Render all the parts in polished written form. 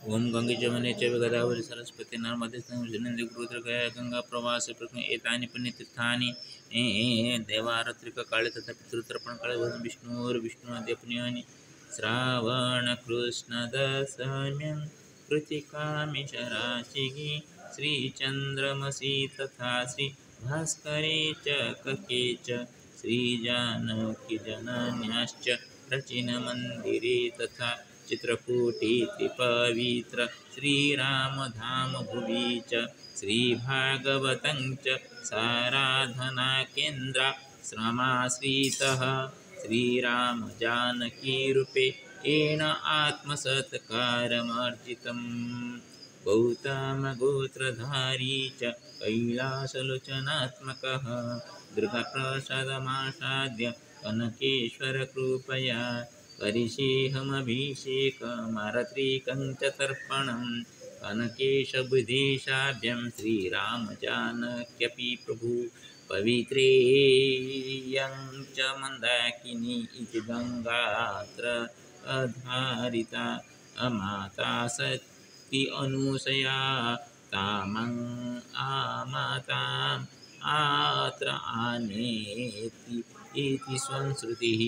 ओम गंगे जमुने च गोदावरी सरस्वती नर्मदे सिंधु रुद्रगया गंगा प्रवास प्रकृति एतानि पुण्यतीर्थानि देवारत्रिक काले तथा पितृतर्पण काले विष्णुर्विष्णुद्यपुण्यानि श्रावण कृष्ण दशम्यं कृतिकामिशराशिः श्रीचन्द्रमसि तथा श्री भास्करे च कके च श्रीजानकी जनन्याश्च प्राचीनमन्दिरे तथा चित्रकूटी पवित्र श्रीरामधाम भुवि च श्रीभागवतं च साराधना केन्द्र श्रमाश्रितः श्रीरामजानकीरूपे येन आत्मसत्कारमर्जितं गौतमगोत्रधारी च कैलासलोचनात्मकः दुर्गाप्रसादमासाद्य कनकेश्वरकृपया करिष्येऽहमभिषेकमारत्रिकं च तर्पणं कनकेशबुधीशाभ्यं श्रीरामजानक्यपि प्रभु पवित्रेयं च मन्दाकिनी इति गङ्गात्र अधारिता अमाता सती अनुसया तामं आमाताम् आत्र आनेति इति संश्रुतिः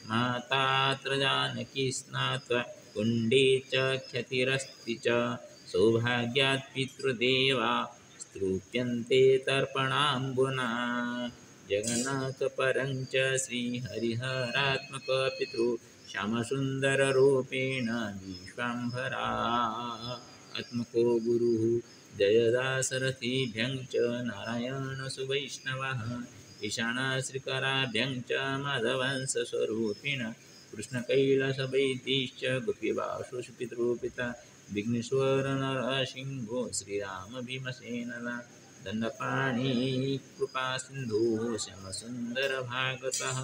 मातात्र जानकी स्नात्वा कुण्डे च ख्यातिरस्ति च सौभाग्यात् पितृदेवा स्तृप्यन्ते तर्पणाम्बुना जगन्नाथपरं च श्रीहरिहरात्मक पितृ श्यामसुन्दररूपेण विश्वाम्भरा आत्मको गुरुः जयदासरथीभ्यं च नारायणसुवैष्णवः ईशानश्रीकराभ्यं च माधवंशस्वरूपिण कृष्णकैलासवैद्यश्च गोपीवासुषु पितृपिता विघ्नेश्वर नरसिंहो श्रीरामभीमसेनला दण्डपाणि कृपासिन्धुः श्यामसुन्दरभागवतः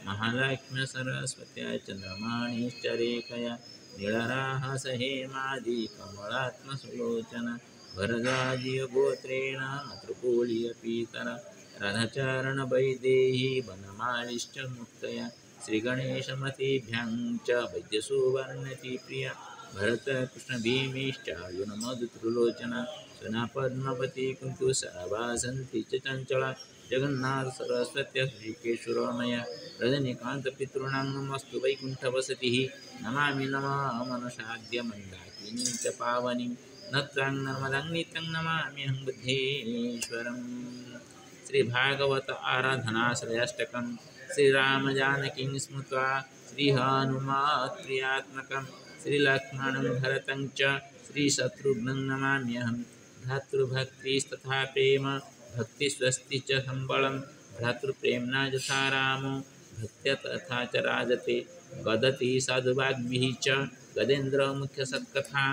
महालक्ष्म्या सरस्वत्या चन्द्रमाणिश्चरेकया नीलराहसहेमादि कमलात्मसुलोचना वरदाजियगोत्रेण मातृकुलीयपीतरा राधाचरणवैदेही वनमालिश्च मुक्तया श्रीगणेशमतीभ्यां च वैद्यसुवर्णतिप्रिया भरतकृष्णभीमिश्चार्जुनमधुत्रिलोचना सुनापद्मवती कुन्तुसरवासन्ति च चञ्चला जगन्नाथसरस्वत्या श्रीकेशुरमया रजनीकान्तपितॄणां नमस्तु वैकुण्ठवसतिः नमामि नमः मनसाद्य मन्दाकिनीं च पावनीं नत्रां नर्मदां नित्यं नमाम्यहं बुद्धेश्वरम् श्रीभागवत आराधनाश्रयाष्टकं श्रीरामजानकीं स्मृत्वा श्रीहनुमत्प्रियात्मकं श्रीलक्ष्मणं भरतं च श्रीशत्रुघ्नं नमाम्यहं भ्रातृभक्तिस्तथा प्रेम भक्तिस्वस्ति च सम्बलं भ्रातृप्रेम्णा यथा रामो भक्त्या तथा च राजते वदति साधुवाग्भिः च गजेन्द्रमुख्यसत्कथा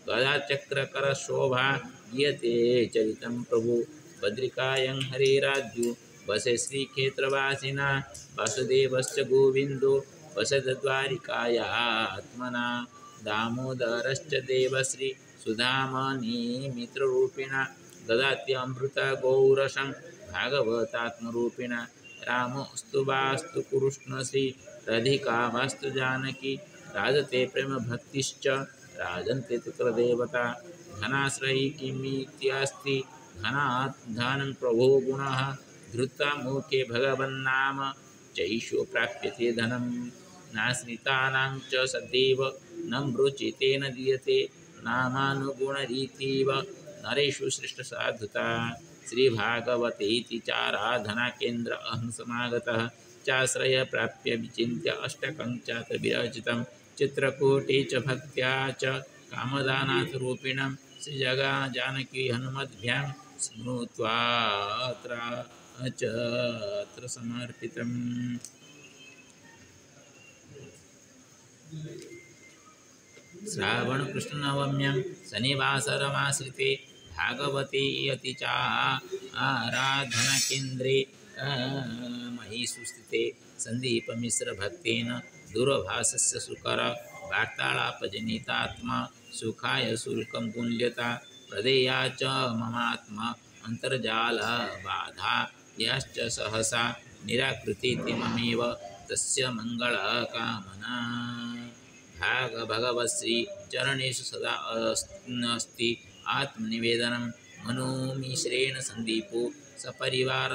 गदाचक्रकरशोभा गीयते चरितं प्रभु बद्रिकायं हरिराज्ञो वसे श्रीक्षेत्रवासिना वासुदेवश्च गोविन्दो वसद्वारिकायात्मना दामोदरश्च देवश्री सुधामनि मित्ररूपिणा ददात्यमृतगौरसं भागवतात्मरूपिणा रामोऽस्तु वास्तु कृष्णश्री राधिका वास्तु जानकी राजते प्रेमभक्तिश्च राजन्ते तत्र देवता धनाश्रयी किमित्यस्ति धनात् धनं प्रभो गुणः धृत्वा मुखे भगवन्नाम चैषो प्राप्यते धनं नाश्रितानां च सदैव न मृचिते न दीयते नामानुगुणरीतिव नरेषु श्रेष्ठसाधुता श्रीभागवते इति चाराधना केन्द्र अहं समागतः चाश्रय प्राप्य विचिन्त्य अष्टकं चात्र विरचितं चित्रकूटे च भक्त्या च कामदानाथरूपिणं श्रीजगा जानकी हनुमद्भ्यां स्मृत्वा अत्र समर्पितम्। श्रावणकृष्णनवम्यां शनिवासरमाश्रिते भागवते अति च आराधनाकेन्द्रे महिषुस्थिते सन्दीपमिश्रभक्तेन दूरभाषस्य सुकर वार्तालापजनितात्मा सुखाय शुल्कं पुण्यता प्रदेया च ममात्मा अन्तर्जालबाधा यश्च सहसा निराकृतिति ममेव तस्य मङ्गलकामना भगवश्री चरणेषु सदा अस्ति आत्मनिवेदनं मनोमिश्रेण सन्दीपो सपरिवार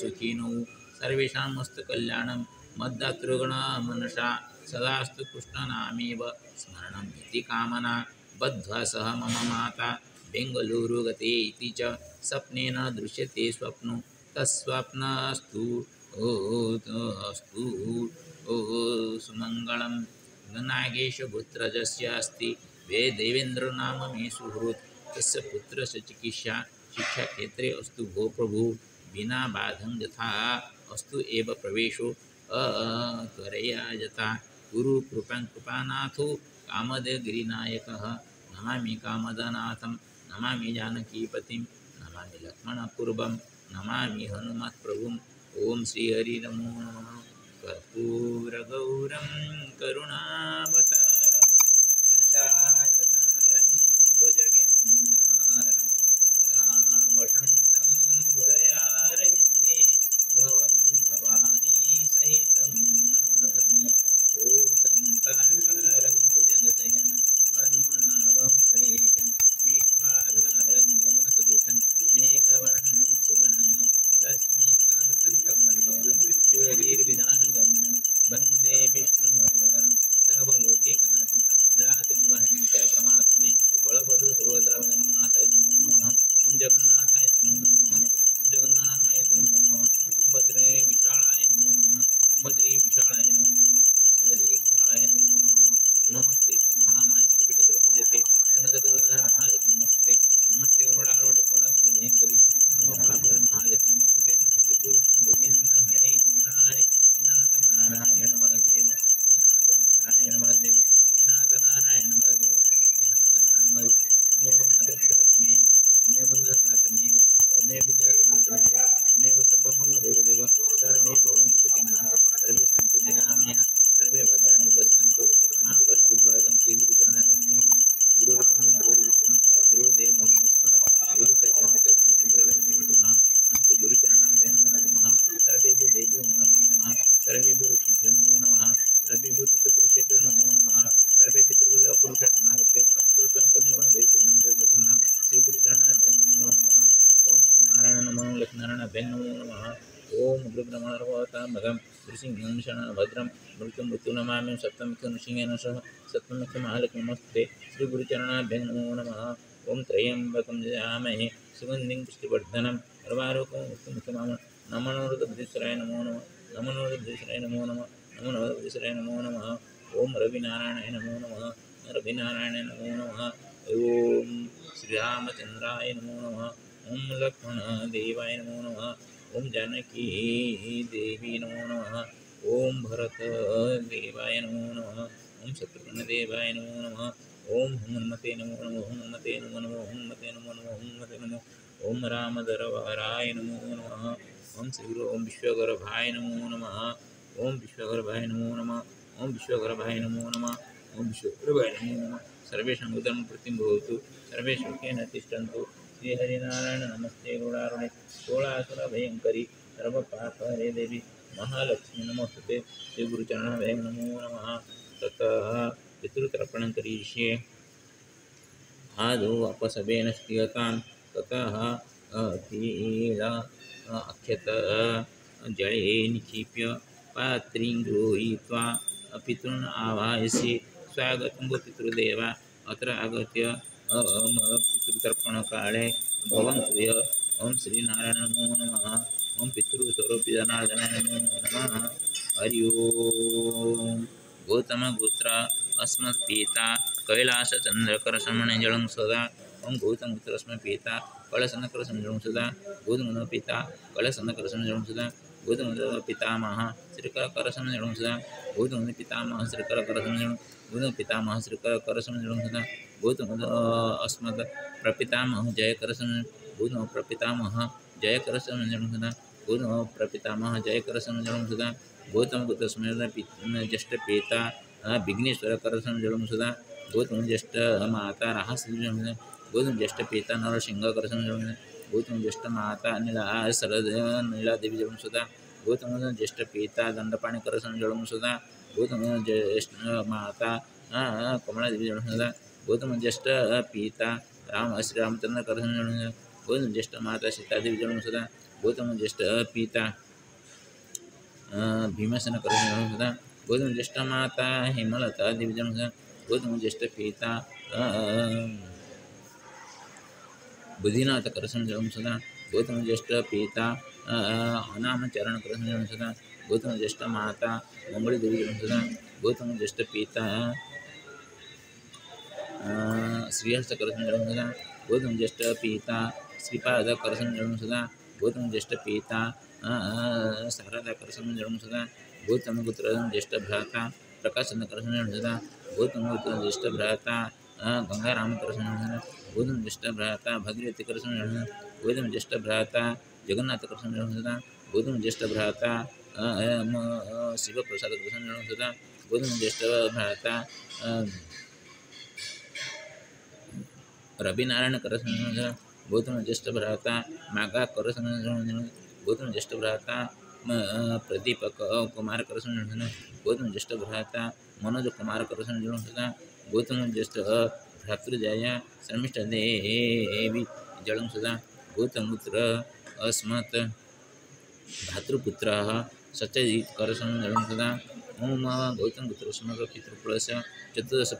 सुखिनो सर्वेषां मस्तु कल्याणं मद्दातृगणमनसा सदास्तु कृष्णनामेव स्मरणम् इति कामना बद्ध्वा सह मम माता बेङ्गलूरुगते इति च स्वप्नेन दृश्यते स्वप्नो तत्स्वप्नस्तु अस्तु सुमङ्गलं नागेशपुत्रजस्य अस्ति देवेन्द्रनाम मे सुहृत् तस्य पुत्रस्य चिकित्सा शिक्षाक्षेत्रे अस्तु भो प्रभु विना बाधं यथा अस्तु एव प्रवेशो त्वरया यथा गुरु कृपानाथो कामदगिरिनायकः नमामि कामदनाथं नमामि जानकीपतिं नमामि लक्ष्मणपूर्वं नमामि हनुमत्प्रभुं ओं श्रीहरि नमो नमः कर्पूरगौरं करुणावतारं संसारसारं भुजगेन्द्रहारं सदा वसन्तं हृदयारविन्दे भवं भवानी सहितं नमामि ॐ सन्ताकारं भुजगशयनं पद्मनाभं सुरेशं विश्वाधारं गगनसदृशं मेघवर्णं सुवर्णं लक्ष्मीकान्तं कमलनयनं योगीर्विधानगम्यं वन्दे विष्णुहरिहरं सर्वलोकैकनाथं विलासनिवासिनं च परमात्मने बलभद्रसुभद्राजगन्नाथाय नमो नमः ॐ जगन्नाथाय नमो नमः ॐ जगन्नाथाय नमो नमः ॐ भद्रे विशालाय नमो नमः ॐ भद्रे विशालाय नमो नमः ॐ भद्रे विशालाय नमो नमः नमस्ते महामाय श्रीपीठ स्वरूपजते कनकदुर्गा महालक्ष्मी नमस्ते नमस्ते गरुडारूढ कोलासुरभयङ्करी सर्वपापर महालक्ष्मी नमस्ते श्रीकृष्ण गोविंद हरे मुरारे हेनाथ नारायण वासुदेव हेनाथ नारायण वासुदेव हेनाथ नारायण वासुदेव हेनाथ नारायण वासुदेव तमेव माता पिता तमेव तमेव बन्धुसखा तमेव तमेव विद्या तमेव तमेव सर्वमंगल देवदेव सर्वे भवन्तु सुखिनः सर्वे सन्तु निरामया सर्वे भद्राणि पश्यन्तु मा कष्टदुर्भागं श्रीगुरुचरणाय नमो नमः गुरुर्ब्रह्मा गुरुर्विष्णु गुरुर्देव महेश्वर गुरु साक्षात् परब्रह्म नमो नमः हंस गुरुचरणाय नमो नमः सर्वेभ्यो देवेभ्यो नमो नमः सर्वेभ्यो ऋषिभ्यो नमो नमः सर्वेभ्यो पितृपुरुषेभ्यो नमो नमः सर्वे पितृपुरुषाः समागत्य स्वस्वपन्निवं वैकुण्ठं प्रगच्छन्तु श्रीगुरुचरणाय नमो नमः ओम श्रीनारायण नमो लक्ष्मीनारायणाभ्यां नमो नमः ओम गुरुब्रह्मणर्वतामगं गुरुसिंहं शरणभद्रं मृत्युं नमामि सप्तमिकं नृसिंहेन सह सप्तमिकं महालक्ष्मी नमस्ते श्रीगुरुचरणाभ्यां नमो नमः ओम त्र्यम्बकं यजामहे सुगन्धिं पुष्टिवर्धनं सर्वारोग्यं मुक्तिमुखमामः नमो नमोरुद्रबुद्धीश्वराय नमो नमः नमो नमोरुद्रबुद्धीश्वराय नमो नमः नमो नमोरुद्रबुद्धीश्वराय नमो नमः ओम रविनारायणाय नमो नमः रविनारायणाय नमो नमः ओम श्रीरामचन्द्राय नमो नमः ओम लक्ष्मणदेवाय नमो नमः ओम जानकी देवी नमो नमः ओम भरतदेवाय नमो नमः ओम शत्रुघ्नदेवाय नमो नमः ओम हनुमते नमो नमः हनुमते नमो नमः हनुमते नमो नमः हनुमते नमो ओम रामदरबाराय नमो नमः ओम श्री ओम विश्वगर्भाय नमो नमः ओम विश्वगर्भाय नमो नमः ओम विश्वगर्भाय नमो नमः ओम विश्वगर्भाय नमो नमः सर्वेषां उदरं प्रतिं भवतु सर्वे सुखेन तिष्ठन्तु श्रीहरिनारायण नमस्ते गरुडारूढे कोलासुरभयङ्करी सर्वपापहरे देवी महालक्ष्मी नमोस्तुते श्रीगुरुचरणाभ्यां नमो नमः ततः पितृतर्पणं करिष्ये आदौ अपसवेन स्थियतां ततः तीळ अक्षतः जले निक्षिप्य पात्रीं गृहीत्वा पितॄन् आवाहयसि स्वागतं वो पितृदेव अत्र आगत्य पितृतर्पणकाले भवन्तु य ओम श्रीनारायण नमो नमः ओम पितृस्वरूपजनार्दनाय नमो नमः हरि ओम गौतमगोत्र अस्मत्पिता कैलासचन्द्रकरसमणजलं सदा ओम गौतमगोत्रस्मत् पिता कलशनकरसमजलं सदा गौतमपिता कलशनकरसमजलं सदा गौतमपितामह श्रीकरकरसमजलं सदा गौतमपितामह श्रीकरकरसमजलं गौतमपितामह श्रीकरकरसमजलं सदा गौतम अस्मत् प्रपितामह जयकरसमजलं गौतम प्रपितामह जयकरसमजलं सदा गौतम प्रपितामह जयकरसमजलं सदा गौतम ज्येष्ठपिता विघ्नेश्वरकरसमजलं सदा गौतम ज्येष्ठ माता राहसमजलं सदा गौतम ज्येष्ठपिता नरसिंहकरसमजलं सदा गौतम ज्येष्ठ माता नीलादेवी जलं सदा गौतम ज्येष्ठपिता दंडपाणिकरसमजलं सदा गौतम ज्येष्ठ माता कमला देवी जन्म सदा गौतम ज्येष्ठ पिता राम श्री रामचंद्र करसन जन्म सदा गौतम ज्येष्ठ माता सीता देवी जन्म सदा गौतम ज्येष्ठ पिता भीमसेन करसन जन्म सदा गौतम ज्येष्ठ माता हेमलता देवी जन्म सदा गौतम ज्येष्ठ पिता बुद्धिनाथ करसन जन्म सदा गौतम ज्येष्ठ पिता अनामचरण करसन जन्म सदा गौतम ज्येष्ठ माता मंगली देवी जन्म सदा गौतम ज्येष्ठ पिता श्रीहस्त करसन जन्म सदा गौतम ज्येष्ठ पिता श्रीपाद करसन जन्म सदा गौतम ज्येष्ठ पिता शारदा करसन जन्म सदा गौतम पुत्र ज्येष्ठ भ्राता प्रकाशन करसन जन्म सदा गौतम पुत्र ज्येष्ठ भ्राता गंगाराम करसन जन्म सदा गौतम ज्येष्ठ भ्राता भगीरथी करसन जन्म सदा गौतम ज्येष्ठ भ्राता जगन्नाथ करसन जन्म सदा गौतम ज्येष्ठ भ्राता शिवप्रसाद करसन जन्म सदा गौतम ज्येष्ठ भ्राता रविनारायण करसन जन्म सदा गौतम ज्येष्ठ भ्राता मागा करसन जन्म गौतम ज्येष्ठ भ्राता प्रदीपक कुमार करसन जन्म सदा गौतम ज्येष्ठ भ्राता मनोज कुमार करसन जन्म सदा गौतम ज्येष्ठ भ्रातृजय शर्मिष्ठ देवी जन्म सदा गौतम पुत्र अस्मत् भातृपुत्रः सत्यजित करसन जन्म सदा ओम गौतम पुत्र अस्मत् पितृपुरुष चतुर्दश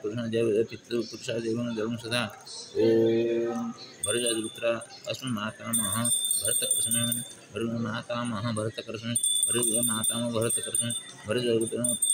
पितृपुरुषा देव जन्म सदा ओम भरतपुत्र अस्मत् मातामह भरत करसन भरत मातामह भरत करसन भरत मातामह भरत करसन भरत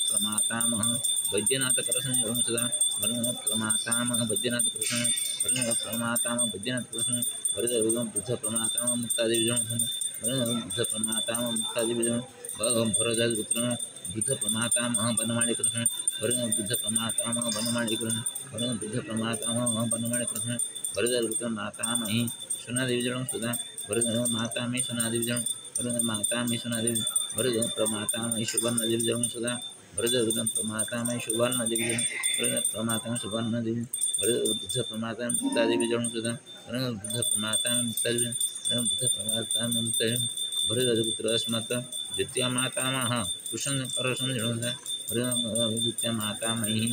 प्रमातामह वैद्यनाथ करसन जन्म सदा भरत प्रमातामह वैद्यनाथ करसन भरत प्रमातामह वैद्यनाथ करसन भरत बुद्ध प्रमातामह मुक्तादेवी जन्म सदा भरत बुद्ध प्रमातामह मुक्तादेवी जन्म भरत पुत्र बुद्ध प्रमातामह बनमाली कृष्ण भरत बुद्ध प्रमातामह बनमाली कृष्ण भरत बुद्ध प्रमातामह बनमाली कृष्ण भरत पुत्र मातामही सुनादेवी जन्म सदा भरत मातामही सुनादेवी जन्म भरत मातामही सुनादेवी भरत प्रमातामही सुवर्णदेवी जन्म सदा भरत बुद्ध प्रमातामही सुवर्णदेवी जन्म भरत प्रमातामही सुवर्णदेवी भरत बुद्ध प्रमातामही मुक्तादेवी जन्म सदा भरत बुद्ध प्रमातामही मुक्तादेवी भरत बुद्ध प्रमातामही मुक्तादेवी भरत पुत्र अस्मत् द्वितीय मातामह कृष्ण करसन जन्म सदा भरत द्वितीय मातामही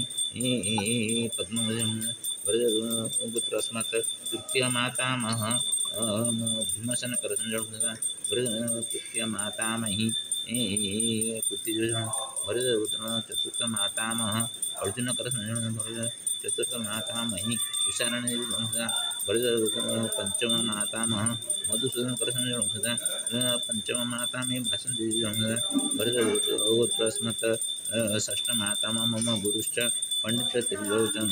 पद्मवती भरत पुत्र अस्मत् तृतीय मातामह भीमसेन करसन जन्म सदा भरत तृतीय मातामही कृति भरत चतुर्थ मातामह अर्जुन करसन जन्म भरत चतुर्थ मातामही विशारण देवी जन्म सदा भरत पंचम मातामह मधुसूदन करसन जन्म सदा पंचम मातामही भाषण देवी जन्म सदा भरत अस्मत् षष्ठ मातामह मम गुरुश्च पंडित त्रिलोचन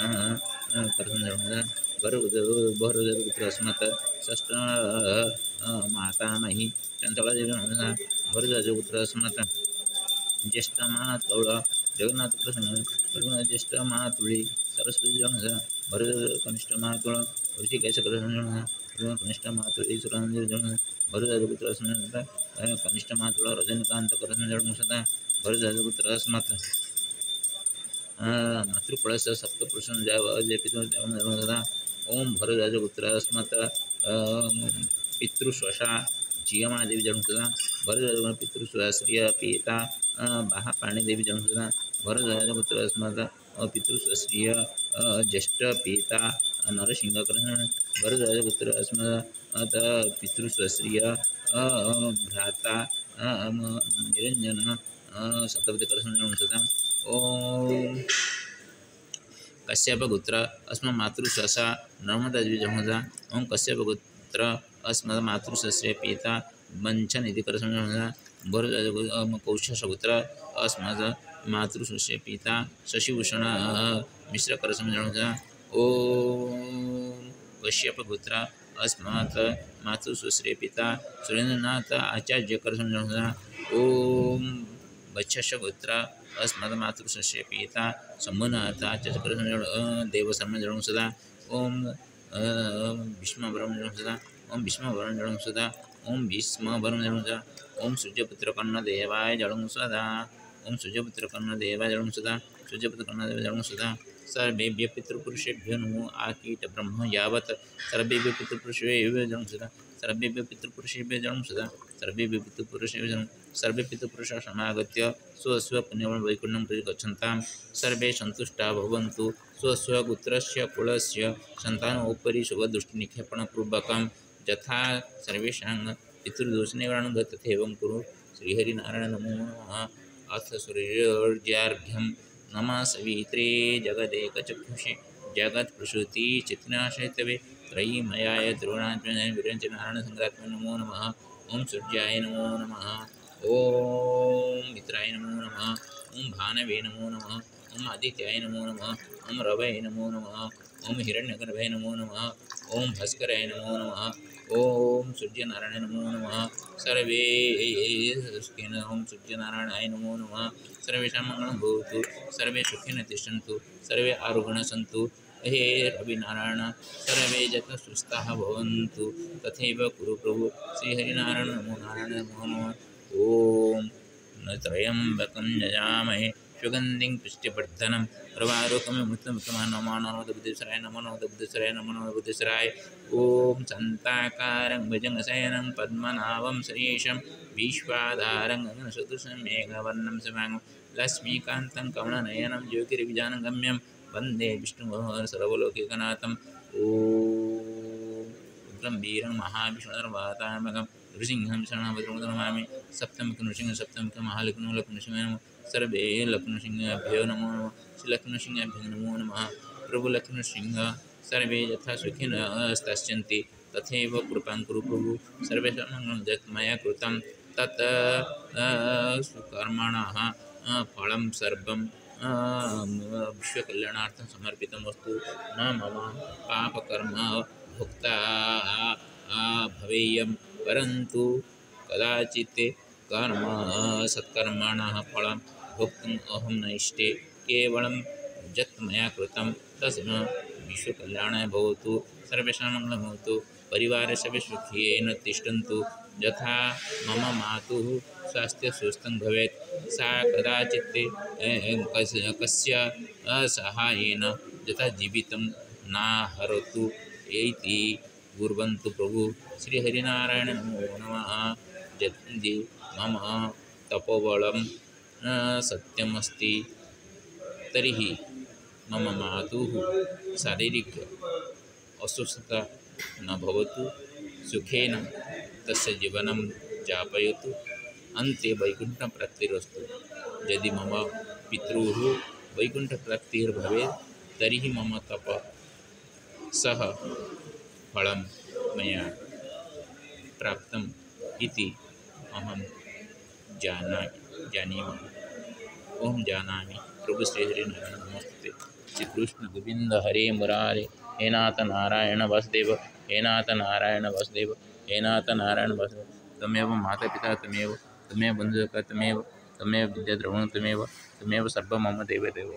करसन जन्म सदा भरत अस्मत् षष्ठ मातामही चंचला देवी जन्म सदा भरत पुत्र अस्मत् ज्येष्ठ मातुळ जगन्नाथ कृष्ण भरत ज्येष्ठ मातुळी सरस्वती जन्म सदा भरत कनिष्ठ मातुळ ऋषिकेश कृष्ण जन्म सदा कनिष्ठ मातुळी सुरांजली जन्म भरत पुत्र अस्मत् कनिष्ठ मातुळ रजनीकांत कृष्ण जन्म सदा भरत पुत्र अस्मत् मातृफलस सप्तपुरुषं जपितो जन्म सदा ओम भरत पुत्र अस्मत् पितृश्वशा जियमा देवी जन्म सदा भरत पितृश्रिय पिता बाहापाणी देवी जन्म सदा भरत पुत्र अस्मत् पितृश्रिय ज्येष्ठ पिता नरसिंह कृष्ण भरत पुत्र अस्मत् पितृश्रिय भ्राता निरंजन सप्तपदी कृष्ण जन्म सदा ओम कश्यप पुत्र अस्मत् मातृश्वशा नर्मदा देवी जन्म सदा ओम कश्यप पुत्र अस्मत् मातृश्वस्य पिता वंशनिधि कृष्ण जन्म सदा भरत कौशपुत्र अस्मत् मातृश्वस्य पिता शशिभूषण मिश्र कृष्ण जन्म सदा ओम कश्यपपुत्र अस्मत् मातृश्वस्य पिता सुरेंद्रनाथ आचार्य कृष्ण जन्म सदा ओम वत्सपुत्र अस्मत् मातृश्वस्य पिता शंभुनाथ आचार्य कृष्ण देवशर्मा जन्म सदा ओम भीष्मवरम जन्म सदा ओम भीष्मवरम जन्म सदा ओम भीष्मवरम जन्म सदा ओम सूर्यपुत्र कर्णदेवाय जन्म सदा ओम सूर्यपुत्र कर्णदेवाय जन्म सदा सूर्यपुत्र कर्णदेवाय जन्म सदा सर्वेभ्यः पितृपुरुषेभ्यो नमो आकीटब्रह्म यावत् सर्वेभ्यः पितृपुरुषेभ्यो जन्म सदा सर्वेभ्यः पितृपुरुषेभ्यो जन्म सदा सर्वेभ्यः पितृपुरुषेभ्यो जन्म सर्वे पितृपुरुषाः समागत्य स्वस्व पुण्यं वैकुण्ठं प्रति गच्छन्तां सर्वे सन्तुष्टाः भवन्तु स्वस्वगोत्रस्य कुलस्य सन्तानोपरि शुभदृष्टिनिक्षेपणपूर्वकं यथा सर्वेषां पितृदोषनिवारणं तथैवं कुरु श्रीहरिनारायण नमो नमः। अथ सूर्योर्जार्घ्यं नमः सवित्रे जगदेकचक्षुषे जगत्प्रसूति चित्नाशयतवे त्रयीमयाय द्रोणात्मने विरञ्जनारायणसङ्ग्रात्मने नमो नमः। ओं सूर्याय नमो नमः। ओं मित्राय नमो नमः। ओं भानवे नमो नमः। ओं आदित्याय नमो नमः। ओं रवये नमो नमः। ओं हिरण्यगर्भे नमो नमः। ओं भास्कराय नमो नमः। ओं सूर्यनारायण नमो नमः। सर्वे सुखिन ओं सूर्यनारायणाय नमो नमः। सर्वेषां मङ्गलं भवतु सर्वे सुखिनः तिष्ठन्तु सर्वे आरोग्येण सन्तु हे रविनारायण सर्वे जत सुस्थाः भवन्तु तथैव कुरु प्रभु श्रीहरिनारायण नमो नारायण नमो नमः। ओम त्र्यम्बकं यजामहे सुगन्धिं पुष्टिवर्धनं उर्वारुकमिव मृत्युमुत्तमानं नमो नमो बुद्धिश्वराय नमो नमो बुद्धिश्वराय नमो नमो बुद्धिश्वराय। ओम शान्ताकारं भुजगशयनं पद्मनाभं श्रीशं विश्वाधारं गगनसदृशं मेघवर्णं शुभांगं लक्ष्मीकान्तं कमलनयनं ज्योतिर्विजानं गम्यं वन्दे विष्णुं सर्वलोकैकनाथम्। ओम रुद्रं वीरं महाविष्णुर्वातात्मकं नृसिंहं शरणभद्रं नमामि। सप्तमुख नृसिंह सप्तमुख महालक्ष्मी लक्ष्मीसिंह नमः। सर्वे लक्ष्मीसिंहाभ्यो नमो नमः। श्री लक्ष्मीसिंहाभ्यो नमो नमः। प्रभु लक्ष्मीसिंह सर्वे यथा सुखिनः पश्यन्ति तथैव कृपां कुरु प्रभु सर्वेषां मङ्गलं यत् मया कृतं तत् सुकर्मणः फलं सर्वं विश्वकल्याणार्थं समर्पितमस्तु न मम पापकर्म भुक्ता भवेयं परन्तु कदाचित् कर्म सत्कर्मणः फलं भोक्तुम् अहं न इष्टे केवलं यत् मया कृतं तस्म विश्वकल्याणाय भवतु सर्वेषां मङ्गलं भवतु परिवारे सर्वे सुखेन तिष्ठन्तु यथा मम मातुः स्वास्थ्य सुस्थं भवेत् सा कदाचित् कस्य सहायेन यथा जीवितं न हरतु इति कुर्वन्तु प्रभु श्रीहरिनारायण नमो नमः। यदि मम तपोबलं सत्यमस्ति तर्हि मम मातुः शारीरिक अस्वस्थता न भवतु सुखेन तस्य जीवनं यापयतु अन्ते वैकुण्ठप्राप्तिरस्तु। यदि मम पितृः वैकुण्ठप्राप्तिर्भवेत् तर्हि मम तपः सह फलं मया प्राप्तम् इति अहं जानीमि। ओम जानामि। प्रभु श्रीहरिनारायण नमस्ते। श्री कृष्ण गोविंद हरे मुरारे हे नाथ नारायण वासुदेव हे नाथ नारायण वासुदेव हे नाथ नारायण वासुदेव। तमेव माता पिता तमेव तमेव बन्धुसखा तमेव तमेव विद्याद्रविणं तमेव तमेव सर्वं मम देवदेव।